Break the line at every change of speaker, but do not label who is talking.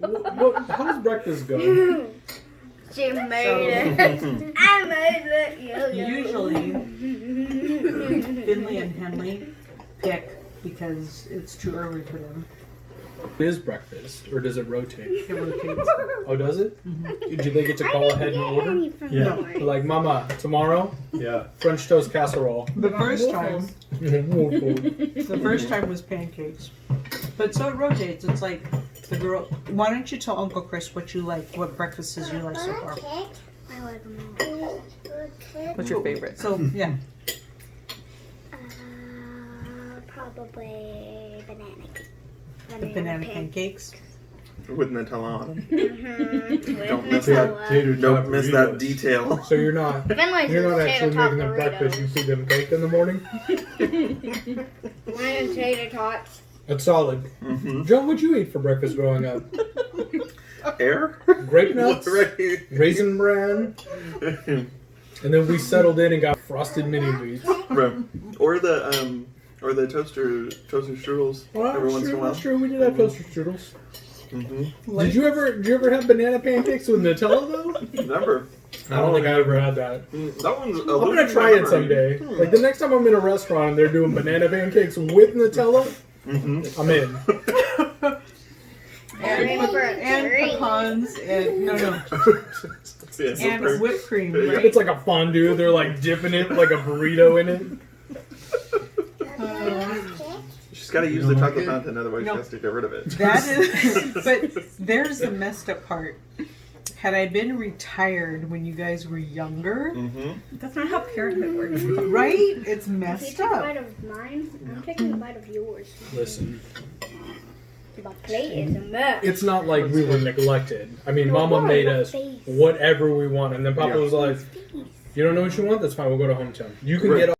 How does breakfast go?
She made it. I made it.
Usually, Finley and Henley pick because it's too early for them.
Is breakfast, or does it rotate?
It rotates.
Oh, does it? Do they get to call ahead and order?
Yeah.
They're like, Mama, tomorrow,
Yeah.
French toast casserole.
The first time
Waffle.
was pancakes, but so it rotates. It's like the girl. Why don't you tell Uncle Chris what you like, what breakfasts you like so far?
I like them all.
What's your favorite?
So yeah,
Probably banana cake.
the banana pancakes.
With Nutella on them.
Mm-hmm.
Don't miss that.
Tater tot
Don't miss that
burritos.
detail.
So you're not
Finland's
you're not
tater
actually
tot
making them breakfast. You feed them cake in the morning.
Mine is tater tots.
That's solid.
Mm-hmm.
John, what'd you eat for breakfast growing up?
Air?
Grape nuts,
Right.
raisin bran, and then we settled in and got frosted mini wheats.
Right. Or the toaster strudels
Well,
every once in a while.
That's true. We did have toaster strudels.
Mm-hmm.
Did you ever have banana pancakes with Nutella though?
Never.
I don't think I ever had that.
That one's a
I'm gonna try it someday. Like the next time I'm in a restaurant and they're doing banana pancakes with Nutella, I'm in.
And pecans and and whipped cream. Right?
It's like a fondue. They're like dipping it like a burrito in it.
She's got to use the chocolate fountain, otherwise she has to get rid of it.
That is, but there's the messed up part. Had I been retired when you guys were younger,
That's not how parenthood works.
right? It's
If you
messed
take a
up.
bite of mine, I'm taking a bite of yours.
Listen,
The plate is a mess.
it's not like we were neglected. I mean, Mama made us whatever we want, and then Papa was like, "You don't know what you want? That's fine. We'll go to hometown. You can
Right.
get